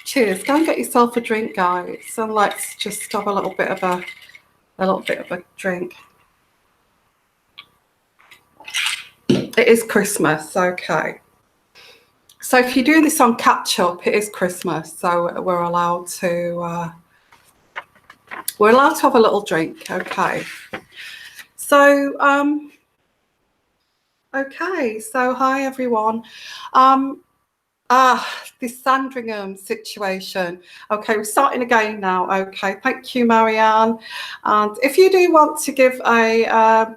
Cheers. Go and get yourself a drink, guys, and let's just have a little bit of a drink. It is Christmas, okay. So if you're doing this on catch up, it is Christmas, so we're allowed to have a little drink, okay. So okay, so hi everyone. This Sandringham situation. Okay, we're starting again now. Okay, thank you, Marianne. And if you do want to give a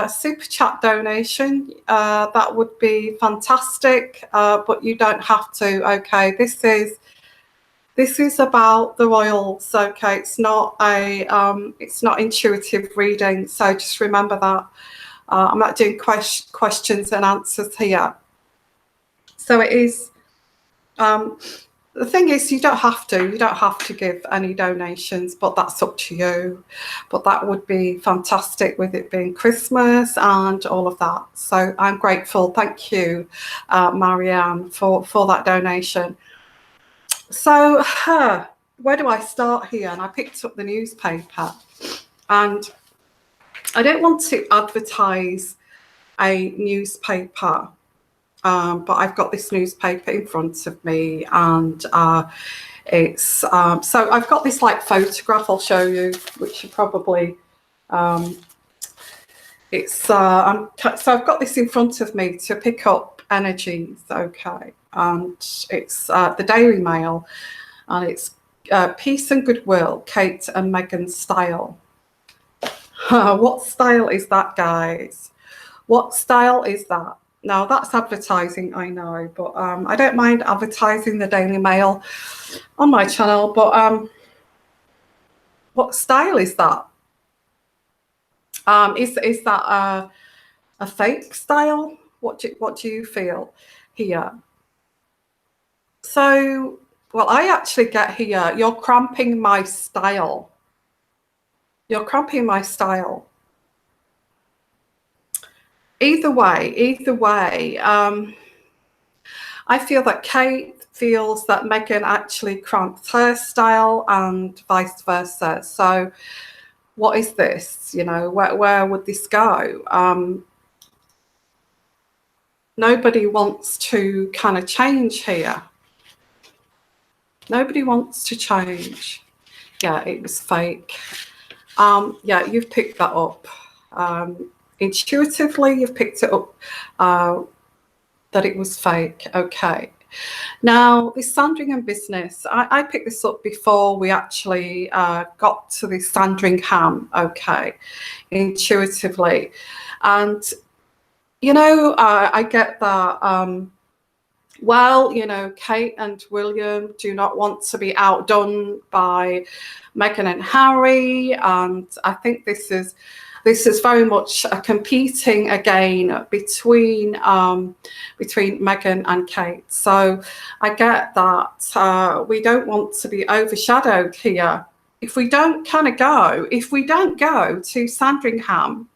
super chat donation, that would be fantastic. But you don't have to. Okay, this is about the royals. Okay, it's not intuitive reading. So just remember that. I'm not doing questions and answers here. So it is. The thing is, you don't have to give any donations, but that's up to you. But that would be fantastic with it being Christmas and all of that. So I'm grateful. Thank you, Marianne, for that donation. So where do I start here? And I picked up the newspaper, and I don't want to advertise a newspaper. But I've got this newspaper in front of me, and it's so I've got this like photograph I'll show you, which you probably so I've got this in front of me to pick up energies, okay, and it's the Daily Mail, and it's peace and goodwill, Kate and Meghan style. What style is that, guys? What style is that? Now, that's advertising, I know, but I don't mind advertising the Daily Mail on my channel, but what style is that? Is that a fake style? What do you feel here? So, well, I actually get here, you're cramping my style. You're cramping my style. Either way, I feel that Kate feels that Meghan actually cramped her style and vice versa. So what is this? You know, where would this go? Nobody wants to kind of change here. Nobody wants to change. Yeah, it was fake. Yeah, you've picked that up. Intuitively, you've picked it up that it was fake. Okay. Now, this Sandringham business, I picked this up before we actually got to this Sandringham, okay, intuitively. And, you know, I get that, well, you know, Kate and William do not want to be outdone by Meghan and Harry. And I think this is very much a competing again between Meghan and Kate. So I get that we don't want to be overshadowed here. If we don't go to Sandringham,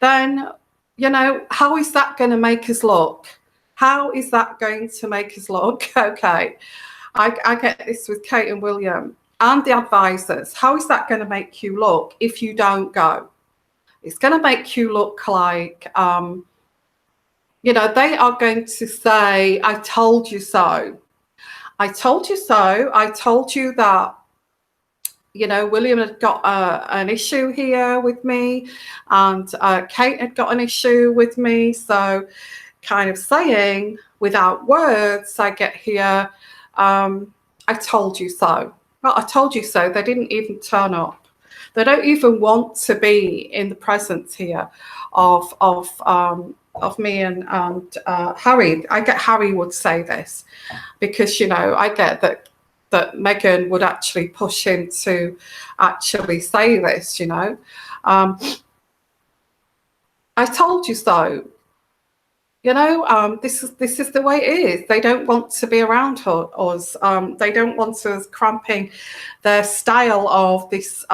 then, you know, how is that going to make us look? How is that going to make us look? Okay, I get this with Kate and William and the advisors. How is that going to make you look if you don't go? It's going to make you look like, you know, they are going to say, I told you so. I told you so. I told you that, you know, William had got an issue here with me, and Kate had got an issue with me. So kind of saying without words, I get here, I told you so. Well, I told you so. They didn't even turn up. They don't even want to be in the presence here of me and Harry. I get Harry would say this because, you know, I get that Meghan would actually push him to actually say this, you know. I told you so. You know, this is the way it is. They don't want to be around us. They don't want us cramping their style of this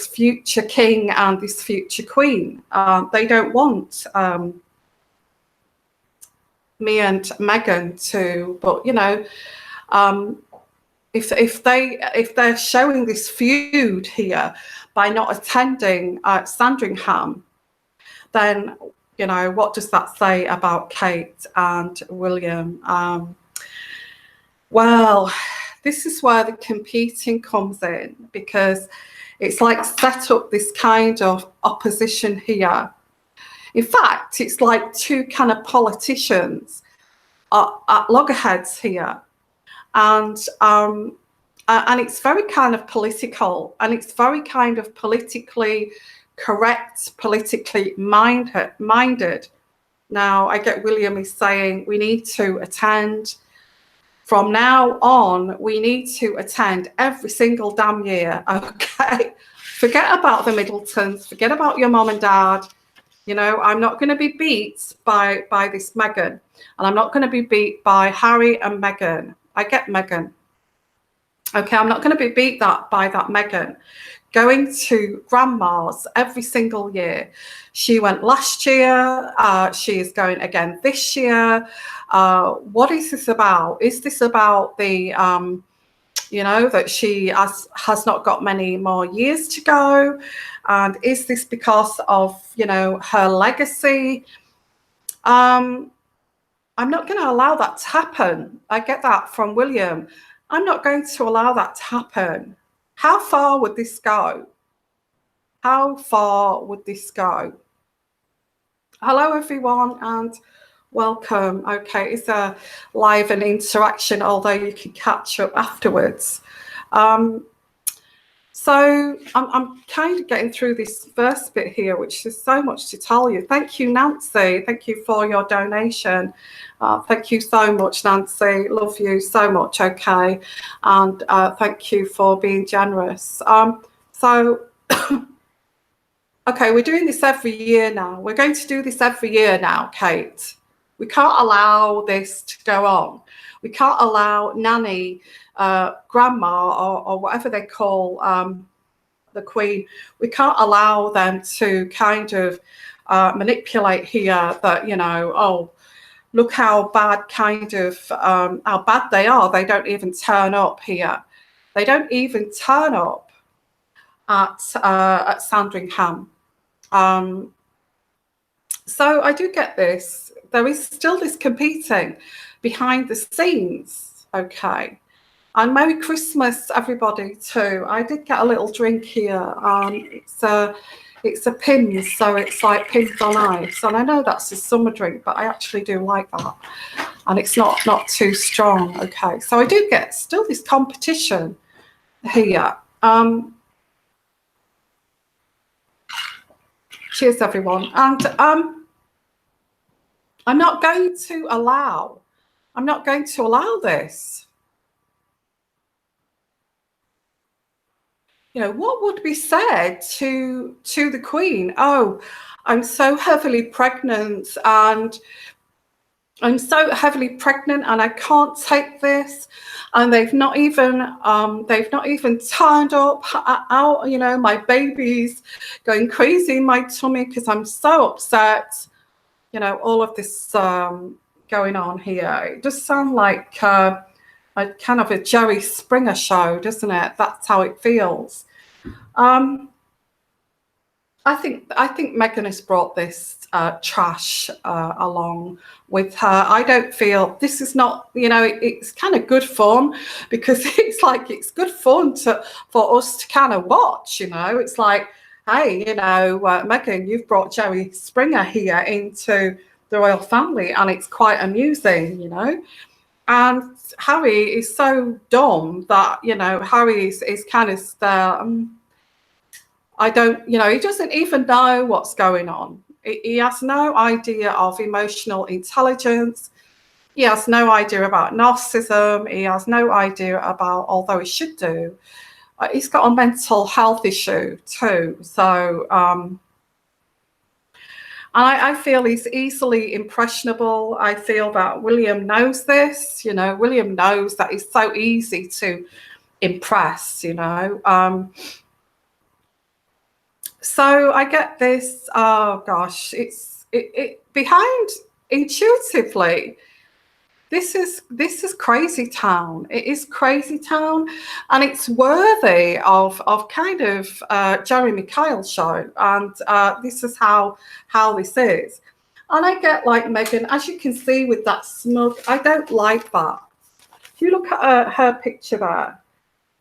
future king and this future queen. They don't want me and Meghan to, but you know, if they're showing this feud here by not attending Sandringham, then you know, what does that say about Kate and William? Well, this is where the competing comes in, because it's like set up this kind of opposition here. In fact, it's like two kind of politicians at loggerheads here, and it's very kind of political, and it's very kind of politically correct, politically minded. Now, I get William is saying we need to attend. From now on, we need to attend every single damn year, okay? Forget about the Middletons, forget about your mom and dad. You know, I'm not going to be beat by this Meghan, and I'm not going to be beat by Harry and Meghan. I get Meghan. Okay, I'm not going to be beat by that Meghan. Going to grandma's every single year. She went last year. She is going again this year. What is this about? Is this about the, you know, that she has not got many more years to go? And is this because of, you know, her legacy? I'm not going to allow that to happen. I get that from William. I'm not going to allow that to happen. How far would this go? How far would this go? Hello, everyone, and welcome. Okay, it's a live and interaction, although you can catch up afterwards. So I'm kind of getting through this first bit here, which is so much to tell you. Thank you, Nancy. Thank you for your donation. Thank you so much, Nancy. Love you so much. Okay, and thank you for being generous. Okay, we're doing this every year now. We're going to do this every year now, Kate. We can't allow this to go on. We can't allow Nanny, Grandma, or whatever they call the Queen. We can't allow them to kind of manipulate here that, you know, oh, look how bad how bad they are. They don't even turn up here. They don't even turn up at Sandringham. So I do get this. There is still this competing behind the scenes, okay? And Merry Christmas, everybody, too. I did get a little drink here. It's a Pimm's, so it's like Pimm's on ice. And I know that's a summer drink, but I actually do like that. And it's not too strong, okay? So I do get still this competition here. Cheers, everyone. And I'm not going to allow this. You know, what would be said to the Queen? Oh, I'm so heavily pregnant and I can't take this, and they've not even turned up out. You know, my baby's going crazy in my tummy because I'm so upset. You know, all of this going on here. It does sound like a kind of a Jerry Springer show, doesn't it? That's how it feels. I think Meghan has brought this trash along with her. I don't feel this is not, you know, it's kind of good fun, because it's like it's good fun for us to kind of watch. You know, it's like, hey, you know, Meghan, you've brought Jerry Springer here into the royal family, and it's quite amusing, you know. And Harry is so dumb that, you know, Harry is kind of I don't, you know, he doesn't even know what's going on. He has no idea of emotional intelligence. He has no idea about narcissism. He has no idea about, although he should do, he's got a mental health issue too. So, and I feel he's easily impressionable. I feel that William knows this. You know, William knows that he's so easy to impress, you know. So I get this. Oh gosh, it behind intuitively, this is crazy town. It is crazy town, and it's worthy of kind of Jeremy Kyle's show. And this is how this is. And I get like Megan, as you can see with that smug. I don't like that. If you look at her picture there,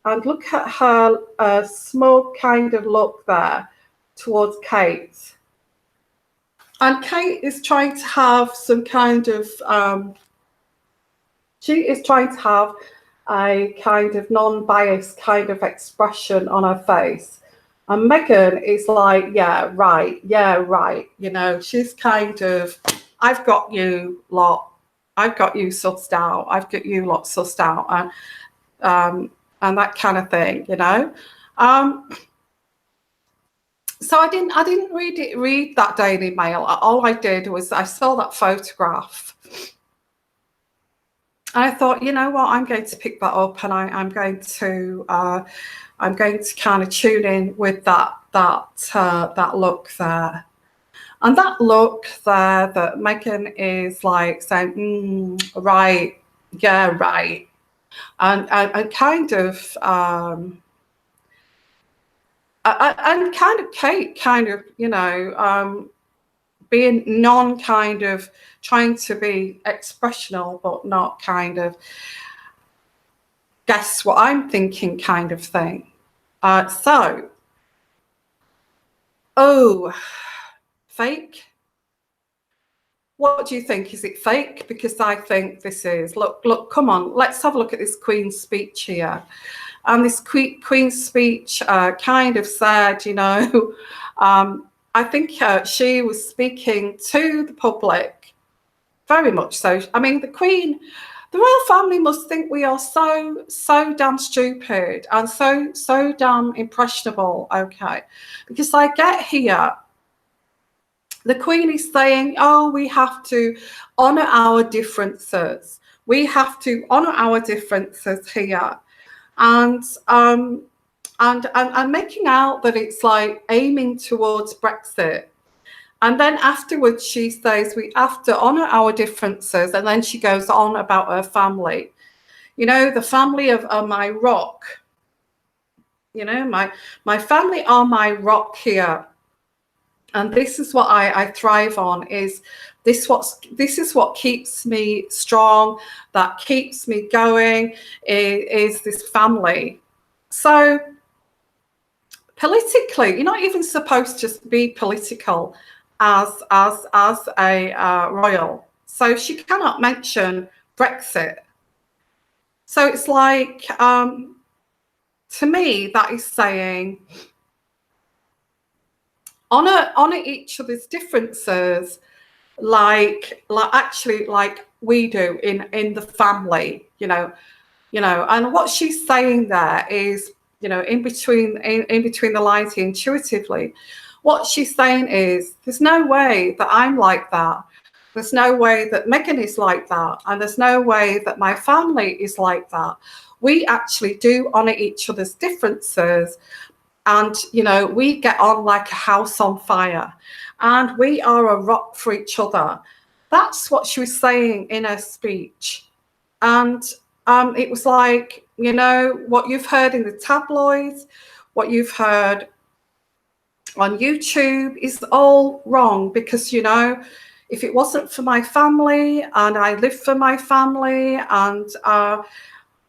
and look at her smug kind of look there towards Kate. And Kate is trying to have some kind of, she is trying to have a kind of non-biased kind of expression on her face. And Megan is like, yeah, right. You know, she's kind of, I've got you lot, I've got you sussed out, I've got you lot sussed out, and that kind of thing, you know. So I didn't read that Daily Mail. All I did was I saw that photograph, and I thought, you know what, I'm going to pick that up, and I'm going to kind of tune in with that look there, and that look there that Megan is like saying, right, yeah, right, and kind of. And kind of Kate, kind of, you know, being kind of trying to be expressional, but not kind of guess what I'm thinking kind of thing. So, oh, fake? What do you think? Is it fake? Because I think this is, look, come on, let's have a look at this Queen's speech here. And this Queen's speech kind of said, you know, I think she was speaking to the public, very much so. I mean, the Queen, the royal family must think we are so damn stupid and so damn impressionable, okay? Because I get here, the Queen is saying, oh, we have to honour our differences. We have to honour our differences here. And making out that it's like aiming towards Brexit. And then afterwards she says we have to honour our differences, and then she goes on about her family. You know, the family of my rock. You know, my family are my rock here. And this is what I thrive on, is this is what keeps me strong, that keeps me going, is this family. So politically, you're not even supposed to be political as a royal. So she cannot mention Brexit. So it's like, to me, that is saying, honor each other's differences, like we do in the family, you know. And what she's saying there is, you know, in between the lines here, intuitively, what she's saying is, there's no way that I'm like that. There's no way that Megan is like that, and there's no way that my family is like that. We actually do honor each other's differences. And, you know, we get on like a house on fire, and we are a rock for each other. That's what she was saying in her speech. And it was like, you know, what you've heard in the tabloids, what you've heard on YouTube is all wrong, because, you know, if it wasn't for my family, and I live for my family, and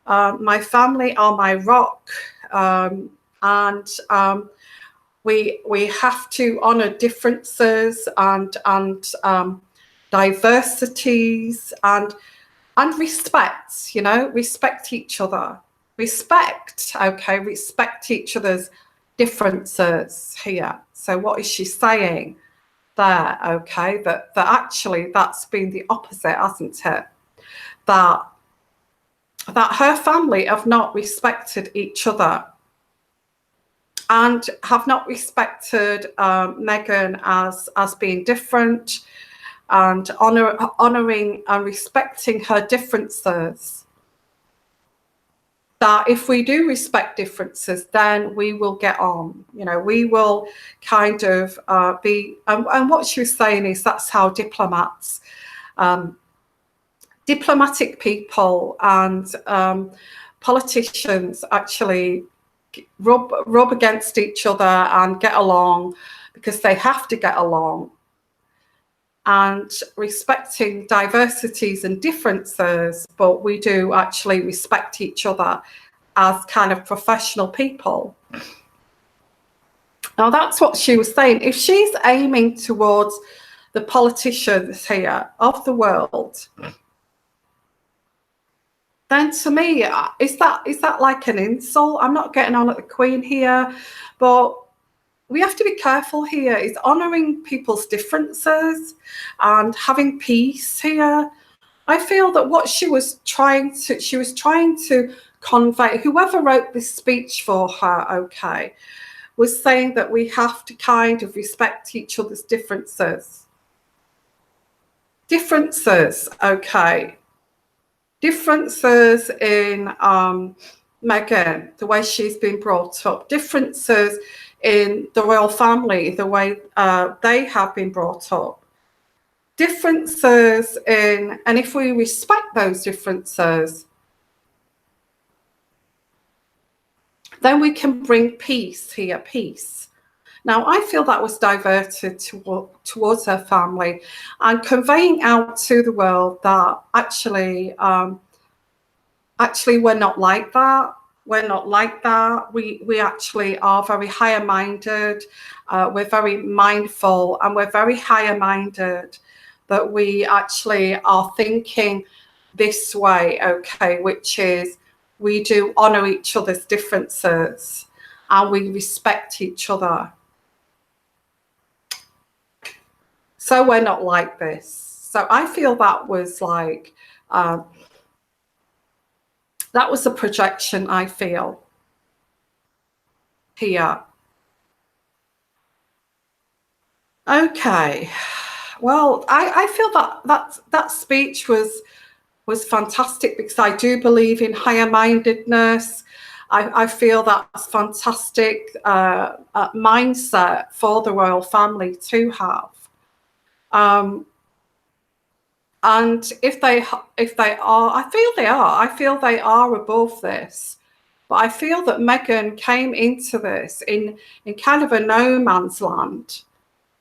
my family are my rock, and we have to honour differences and diversities and respect, you know, respect each other, respect each other's differences here. So what is she saying there? Okay, that actually that's been the opposite, hasn't it? That her family have not respected each other, and have not respected Meghan as being different, and honouring and respecting her differences. That if we do respect differences, then we will get on. You know, we will kind of be. And what she was saying is, that's how diplomats diplomatic people and politicians actually rub against each other and get along because they have to get along, and respecting diversities and differences, but we do actually respect each other as kind of professional people. Now, that's what she was saying. If she's aiming towards the politicians here of the world, then to me, is that like an insult? I'm not getting on at the Queen here, but we have to be careful here. It's honouring people's differences and having peace here. I feel that what she was trying to convey, whoever wrote this speech for her, okay, was saying that we have to kind of respect each other's differences. Differences, okay. Differences in Meghan, the way she's been brought up. Differences in the royal family, the way they have been brought up. Differences in, and if we respect those differences, then we can bring peace here, peace. Now, I feel that was diverted towards her family and conveying out to the world that actually we're not like that. We're not like that. We actually are very higher minded. We're very mindful, and we're very higher minded, that we actually are thinking this way, okay, which is we do honour each other's differences and we respect each other. So we're not like this. So I feel that was like, that was a projection, I feel, here. Okay. Well, I feel that speech was fantastic, because I do believe in higher mindedness. I feel that's fantastic mindset for the royal family to have. And if they are, I feel they are above this. But I feel that Meghan came into this in kind of a no man's land.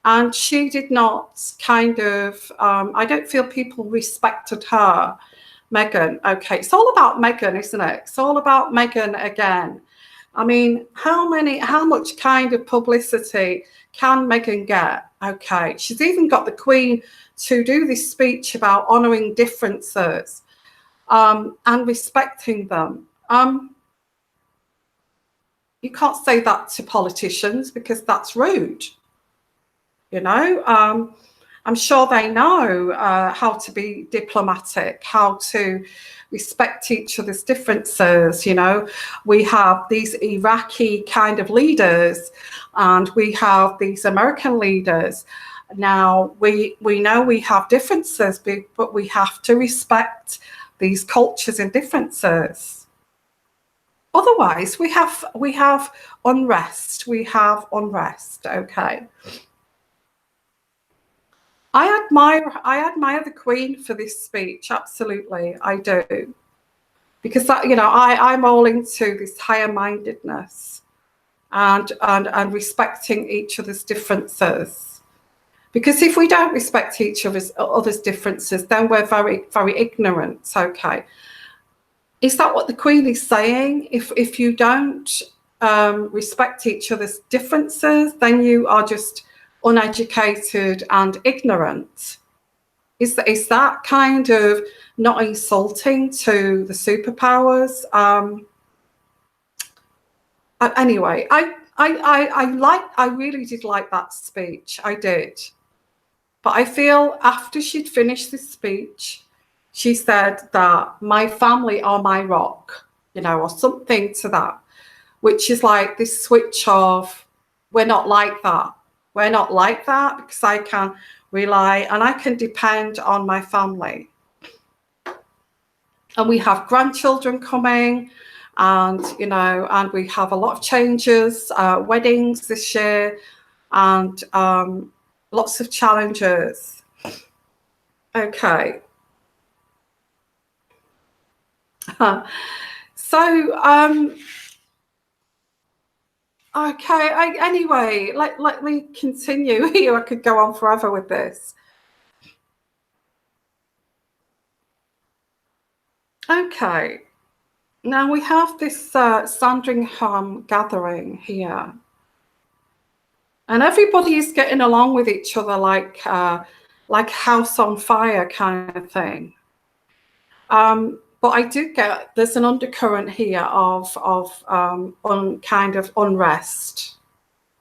And she did not kind of, I don't feel people respected her, Meghan. Okay, it's all about Meghan, isn't it? It's all about Meghan again. I mean, how much kind of publicity can Meghan get? Okay, she's even got the Queen to do this speech about honouring differences and respecting them. You can't say that to politicians because that's rude. You know, I'm sure they know how to be diplomatic, how to respect each other's differences. You know, we have these Iraqi kind of leaders and we have these American leaders. Now, we know we have differences, but we have to respect these cultures and differences. Otherwise, we have unrest. We have unrest, okay. I admire the Queen for this speech, absolutely, I do. Because that, you know, I'm all into this higher mindedness and respecting each other's differences. Because if we don't respect each other's differences, then we're very, very ignorant, okay. Is that what the Queen is saying? If you don't respect each other's differences, then you are just uneducated and ignorant. Is that kind of not insulting to the superpowers? Anyway, I really did like that speech. I did. But I feel after she'd finished this speech, she said that my family are my rock, you know, or something to that, which is like this switch of, we're not like that. We're not like that, because I can rely and I can depend on my family. And we have grandchildren coming, and, you know, and we have a lot of changes, weddings this year, and lots of challenges. Okay. So, okay. Anyway, let me continue here. I could go on forever with this. Okay. Now we have this Sandringham gathering here, and everybody is getting along with each other like house on fire kind of thing. But I do get there's an undercurrent here of kind of unrest,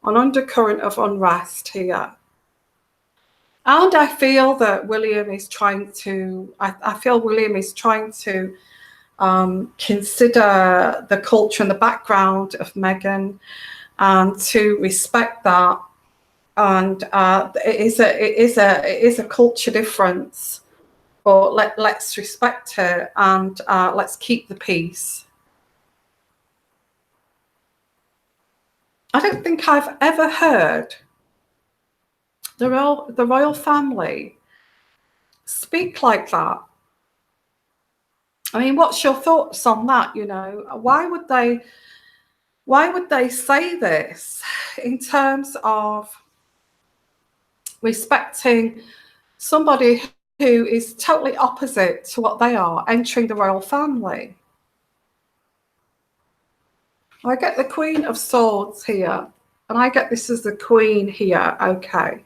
an undercurrent of unrest here. And I feel that William is trying to, I feel William is trying to consider the culture and the background of Meghan and to respect that. And it is a culture difference, but let's respect it and let's keep the peace. I don't think I've ever heard the royal family speak like that. I mean, what's your thoughts on that? You know, why would they say this in terms of respecting somebody who is totally opposite to what they are entering the royal family? I get the Queen of Swords here, and I get this as the Queen here. Okay.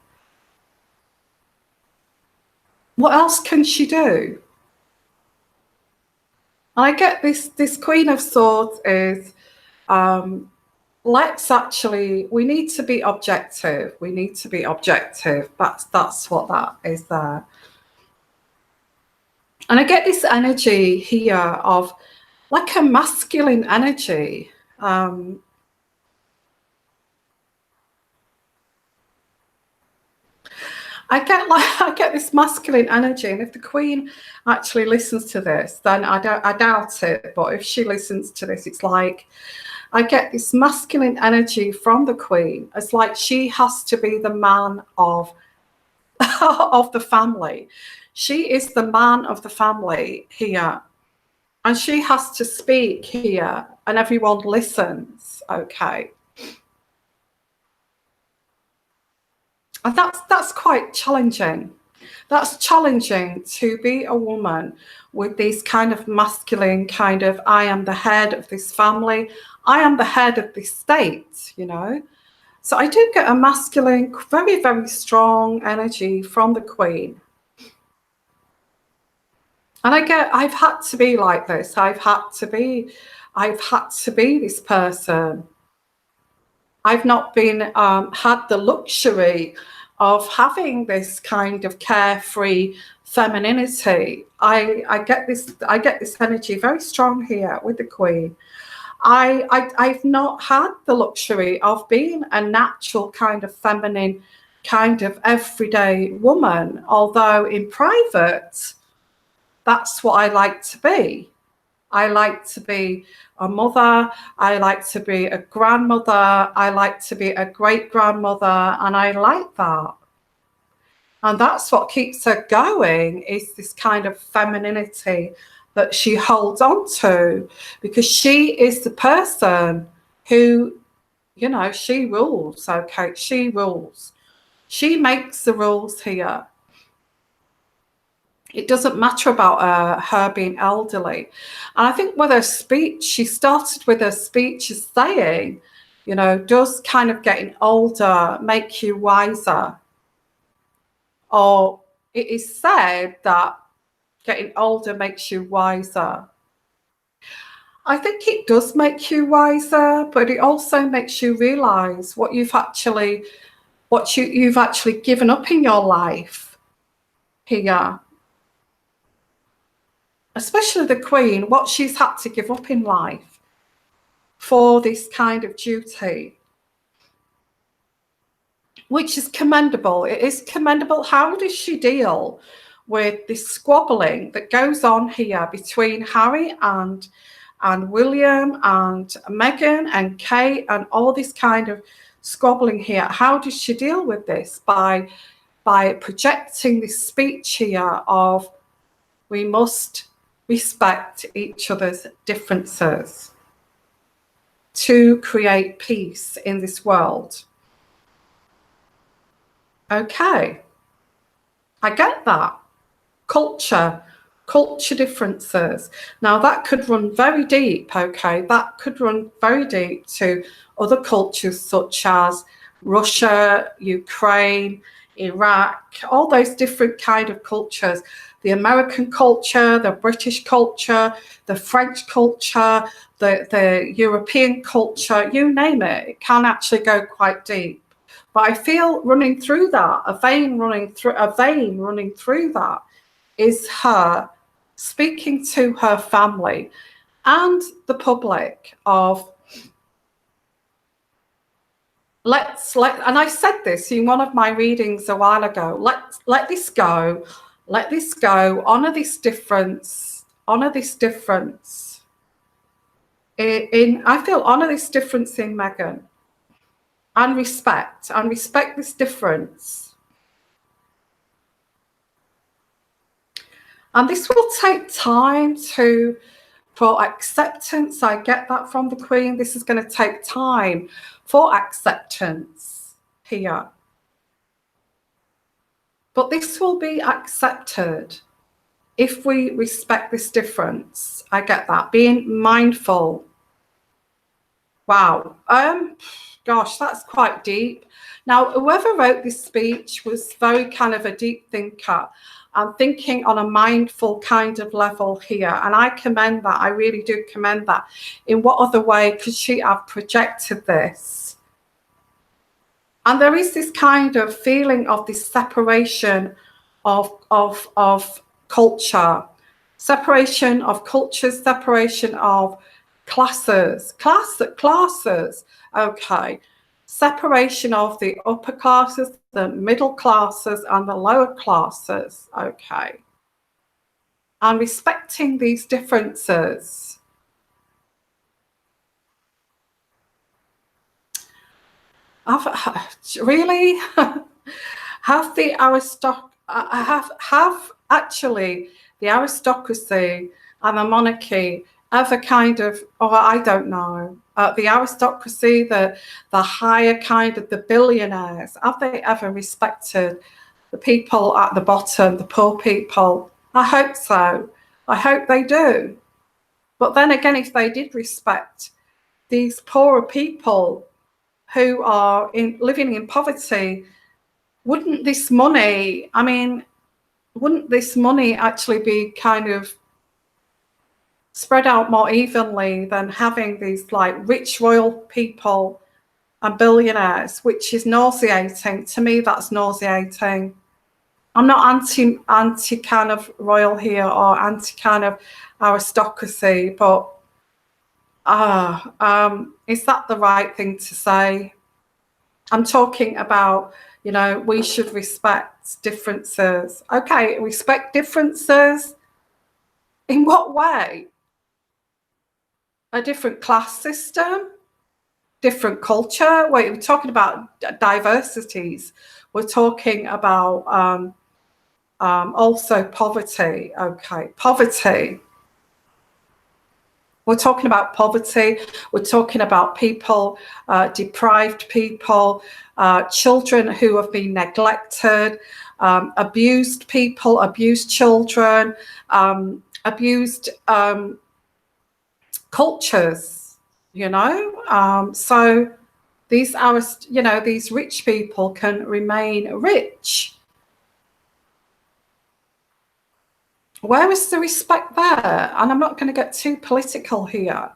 What else can she do? I get this Queen of Swords is, we need to be objective. We need to be objective. That's what that is there. And I get this energy here of like a masculine energy. I get this masculine energy, and if the Queen actually listens to this, then I doubt it. But if she listens to this, it's like I get this masculine energy from the Queen. It's like she has to be the man of of the family. She is the man of the family here, and she has to speak here, and everyone listens. Okay. And that's quite challenging. That's challenging to be a woman with this kind of masculine kind of, I am the head of this family, I am the head of this state, you know. So I do get a masculine, very, very strong energy from the Queen. And I've had to be like this. I've had to be this person. I've not been had the luxury of having this kind of carefree femininity. I get this energy very strong here with the Queen. I've not had the luxury of being a natural kind of feminine, kind of everyday woman, although in private, that's what I like to be. I like to be a mother, I like to be a grandmother, I like to be a great-grandmother, and I like that. And that's what keeps her going, is this kind of femininity that she holds on to, because she is the person who, you know, she rules, okay? She rules. She makes the rules here. It doesn't matter about her being elderly. And I think with her speech, she started with her speech as saying, you know, does kind of getting older make you wiser? Or it is said that getting older makes you wiser. I think it does make you wiser, but it also makes you realize what you've actually given up in your life here. Especially the Queen, what she's had to give up in life for this kind of duty, which is commendable. It is commendable. How does she deal with this squabbling that goes on here between Harry and William and Meghan and Kate and all this kind of squabbling here? How does she deal with this? By by projecting this speech here of we must respect each other's differences to create peace in this world. Okay, I get that. Culture differences. Now that could run very deep, okay? That could run very deep to other cultures such as Russia, Ukraine, Iraq, all those different kind of cultures. The American culture, the British culture, the French culture, the European culture, you name it, it can actually go quite deep. But I feel running through that, a vein running through that is her speaking to her family and the public of and I said this in one of my readings a while ago, let this go, honor this difference, I feel honor this difference in Meghan and respect this difference. And this will take time for acceptance. I get that from the Queen. This is going to take time for acceptance here. But this will be accepted if we respect this difference. I get that. Being mindful. Wow. Gosh, that's quite deep. Now, whoever wrote this speech was very kind of a deep thinker. I'm thinking on a mindful kind of level here, and I commend that. I really do commend that. In what other way could she have projected this? And there is this kind of feeling of this separation of culture, separation of cultures, separation of classes, okay. Separation of the upper classes, the middle classes, and the lower classes, okay. And respecting these differences. Really? Have the actually the aristocracy and the monarchy ever kind of, I don't know, the aristocracy, the higher kind of the billionaires, have they ever respected the people at the bottom, the poor people? I hope so. I hope they do. But then again, if they did respect these poorer people who are living in poverty, wouldn't this money, wouldn't this money actually be kind of spread out more evenly than having these like rich royal people and billionaires, which is nauseating. To me, that's nauseating. I'm not anti kind of royal here or anti kind of aristocracy, but is that the right thing to say? I'm talking about, we should respect differences. Okay, respect differences. In what way? A different class system, different culture. Wait, we're talking about diversities. We're talking about also poverty. Okay, poverty. We're talking about poverty. We're talking about people, deprived people, children who have been neglected, abused people, abused children, abused cultures, so these these rich people can remain rich. Where is the respect there? And I'm not going to get too political here,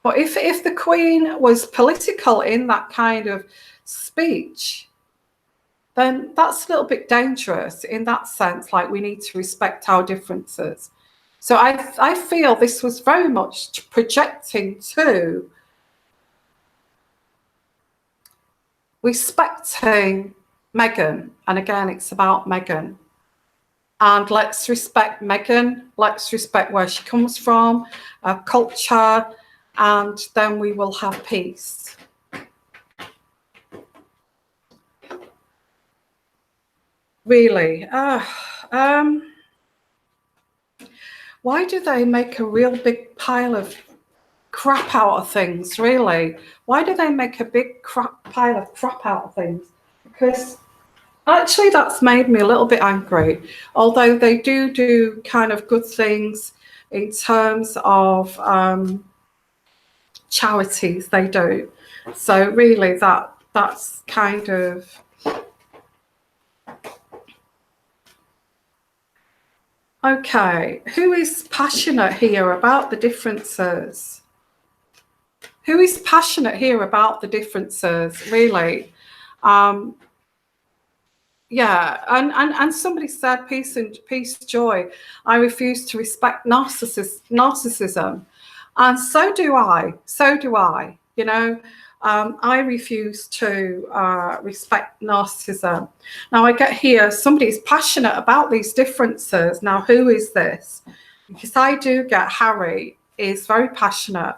but if the Queen was political in that kind of speech, then that's a little bit dangerous in that sense. Like, we need to respect our differences. So I feel this was very much projecting to respecting Meghan. And again, it's about Meghan. And let's respect Meghan. Let's respect where she comes from, her culture, and then we will have peace. Really. Why do they make a real big pile of crap out of things, really? Why do they make a big pile of crap out of things? Because actually that's made me a little bit angry, although they do kind of good things in terms of charities, they do. So really that's kind of... Okay, who is passionate here about the differences? Who is passionate here about the differences, really? Yeah, and somebody said, peace, joy. I refuse to respect narcissism. And so do I. So do I. You know, I refuse to respect narcissism. Now I get here, somebody's passionate about these differences. Now, who is this? Because I do get Harry is very passionate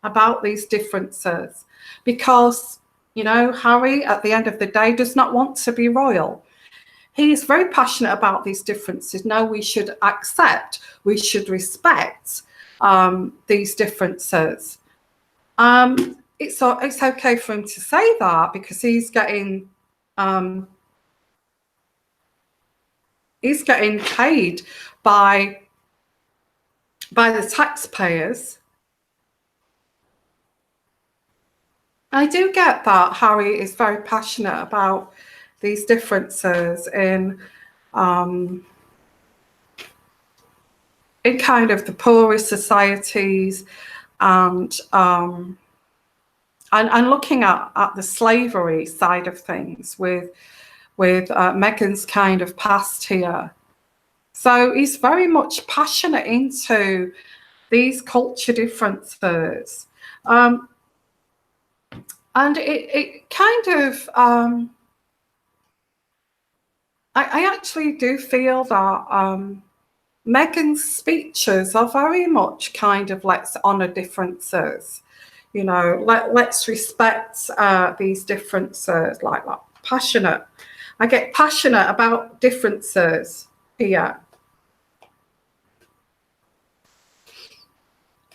about these differences, because, you know, Harry, at the end of the day, does not want to be royal. He is very passionate about these differences. No, we should accept, we should respect these differences. It's okay for him to say that, because he's getting paid by the taxpayers. I do get that Harry is very passionate about these differences in kind of the poorest societies, and looking at the slavery side of things with Meghan's kind of past here. So he's very much passionate into these culture differences. And it kind of, I actually do feel that Meghan's speeches are very much kind of, let's honour differences, you know, let's respect these differences, like passionate. I get passionate about differences here.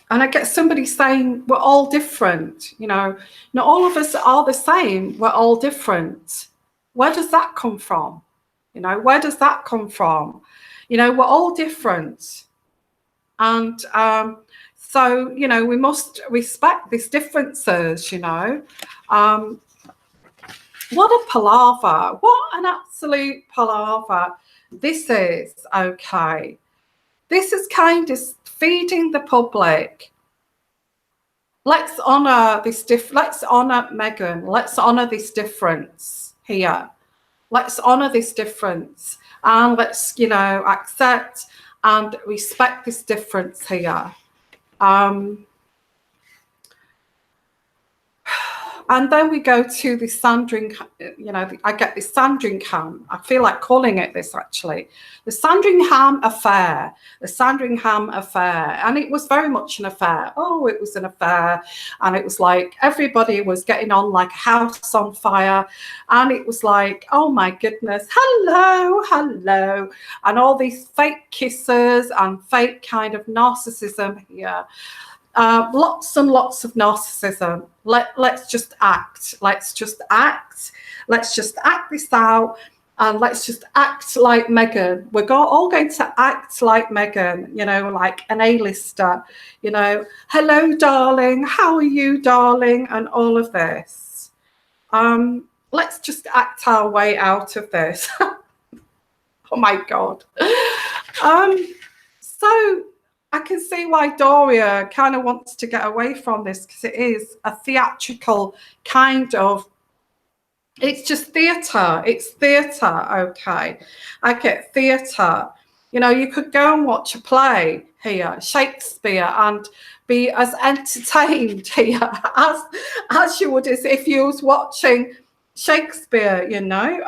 And I get somebody saying, we're all different, you know, not all of us are the same, we're all different. Where does that come from? You know, where does that come from? You know, we're all different. And so, you know, we must respect these differences, you know. What a palaver. What an absolute palaver this is, okay. This is kind of feeding the public. Let's honour this let's honour Meghan. Let's honour this difference here. Let's honour this difference, and let's, you know, accept and respect this difference here. And then we go to the Sandringham, you know, I get this Sandringham, I feel like calling it this actually, the Sandringham affair, and it was very much an affair. Oh, it was an affair, and it was like everybody was getting on like a house on fire, and it was like, oh my goodness, hello, and all these fake kisses and fake kind of narcissism here. Lots and lots of narcissism. Let's just act. Let's just act this out, and let's just act like Meghan. We're all going to act like Meghan, you know, like an A-lister, you know, hello, darling, how are you, darling, and all of this. Let's just act our way out of this. Oh my God. So I can see why Doria kind of wants to get away from this, because it is a theatrical kind of, it's just theatre. It's theatre, okay. I get theatre. You know, you could go and watch a play here, Shakespeare, and be as entertained here as you would as if you was watching Shakespeare, you know.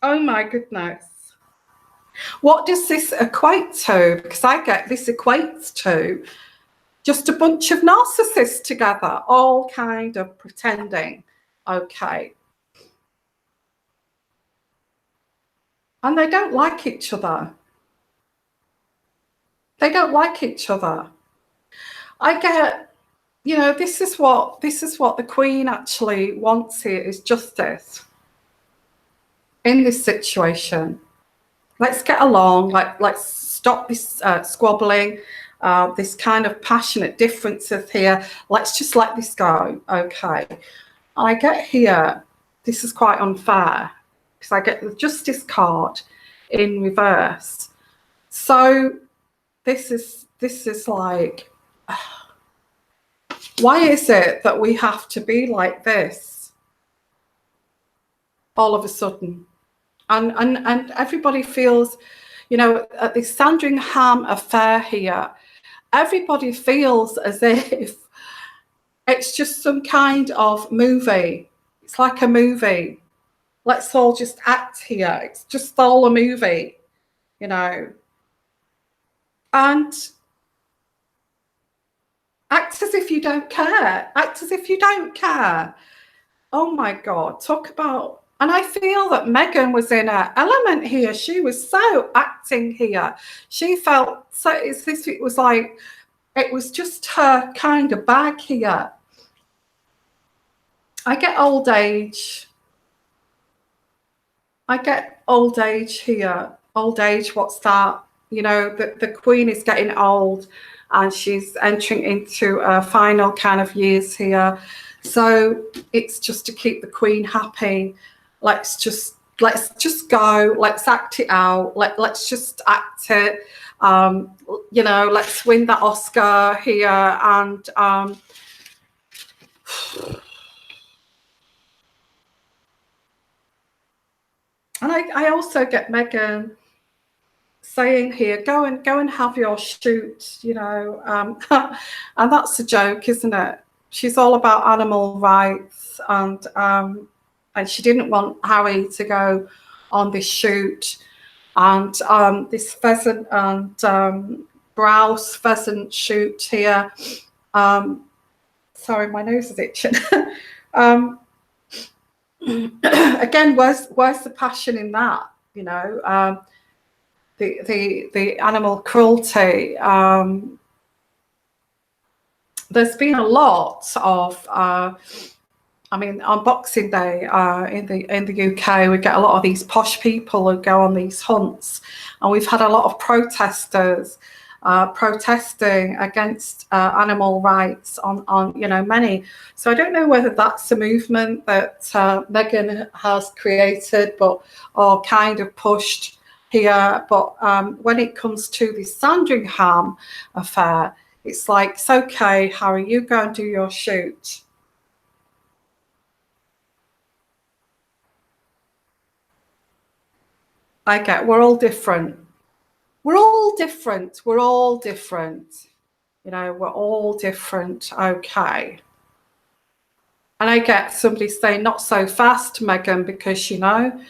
Oh my goodness. What does this equate to? Because I get this equates to just a bunch of narcissists together, all kind of pretending. Okay. and they don't like each other. They don't like each other. I get, you know, this is what the Queen actually wants here, is justice in this situation. Let's get along. Let's stop this squabbling, this kind of passionate differences here. Let's just let this go. Okay. I get here, this is quite unfair, because I get the Justice card in reverse. So this is like, why is it that we have to be like this all of a sudden? And everybody feels, you know, at the Sandringham affair here, everybody feels as if it's just some kind of movie. It's like a movie. Let's all just act here. It's just all a movie, you know. And act as if you don't care. Act as if you don't care. Oh my God, talk about... And I feel that Meghan was in her element here. She was so acting here. She felt so, it's this, it was like, it was just her kind of bag here. I get old age. I get old age here. Old age, what's that? You know, the Queen is getting old and she's entering into her final kind of years here. So it's just to keep the Queen happy. Let's just go. Let's act it out. Let's just act it. You know, let's win that Oscar here. And I also get Meghan saying here, go and have your shoot, you know, and that's a joke, isn't it? She's all about animal rights, and she didn't want Harry to go on this shoot, and this pheasant and grouse pheasant shoot here. Sorry, my nose is itching. Again, where's the passion in that? You know, the animal cruelty. There's been a lot of. I mean, on Boxing Day in the UK, we get a lot of these posh people who go on these hunts, and we've had a lot of protesters protesting against animal rights on you know, many. So I don't know whether that's a movement that Meghan has created, but or kind of pushed here. But when it comes to the Sandringham affair, it's like, it's okay, Harry, you go and do your shoot. I get, we're all different. We're all different. We're all different. You know, we're all different. Okay. And I get somebody saying, not so fast, Meghan, because, you know,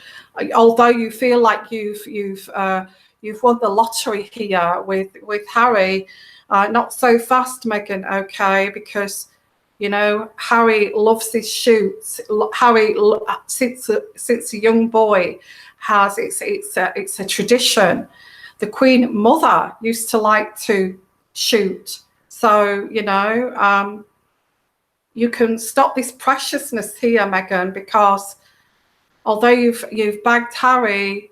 although you feel like you've won the lottery here with Harry, not so fast, Meghan. Okay, because, you know, Harry loves his shoots. Harry, since a young boy, has it's a tradition. The Queen Mother used to like to shoot, so you know, you can stop this preciousness here, Meghan, because although you've bagged Harry,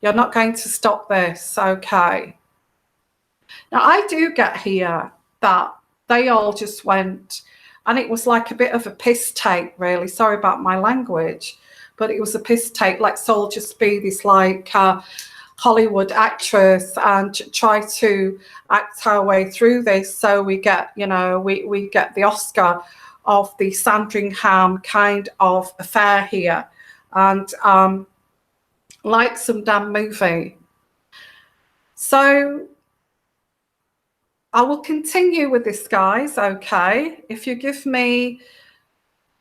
you're not going to stop this. Okay. Now I do get here that they all just went, and it was like a bit of a piss take, really. Sorry about my language, but it was a piss take. Let's all just be this like Hollywood actress and try to act our way through this, so we get, you know, we get the Oscar of the Sandringham kind of affair here, and like some damn movie. So I will continue with this, guys. Okay, if you give me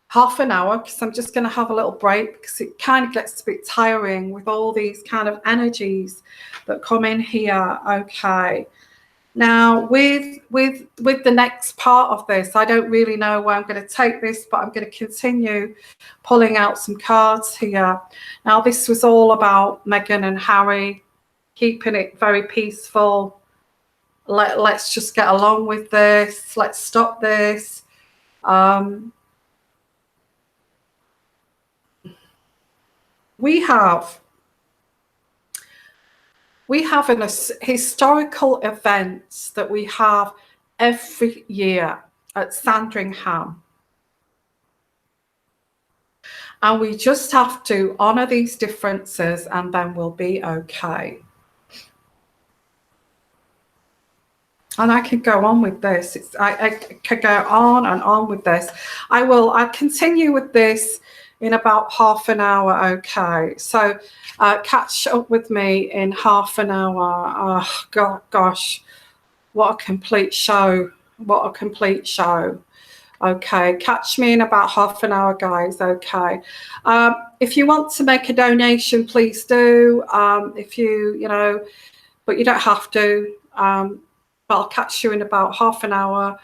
half an hour, because I'm just going to have a little break, because it kind of gets a bit tiring with all these kind of energies that come in here. Okay, Now, with the next part of this, I don't really know where I'm going to take this, but I'm going to continue pulling out some cards here. Now, this was all about Meghan and Harry, keeping it very peaceful. Let's just get along with this. Let's stop this. We have an historical events that we have every year at Sandringham. And we just have to honour these differences and then we'll be okay. And I could go on with this. I could go on and on with this. I'll continue with this in about half an hour, okay? So catch up with me in half an hour. Oh, gosh, what a complete show. What a complete show. Okay, catch me in about half an hour, guys, okay? If you want to make a donation, please do. If you know, but you don't have to. But I'll catch you in about half an hour.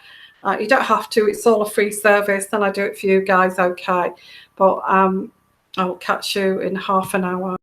You don't have to. It's all a free service, and I do it for you guys, okay? But I'll catch you in half an hour.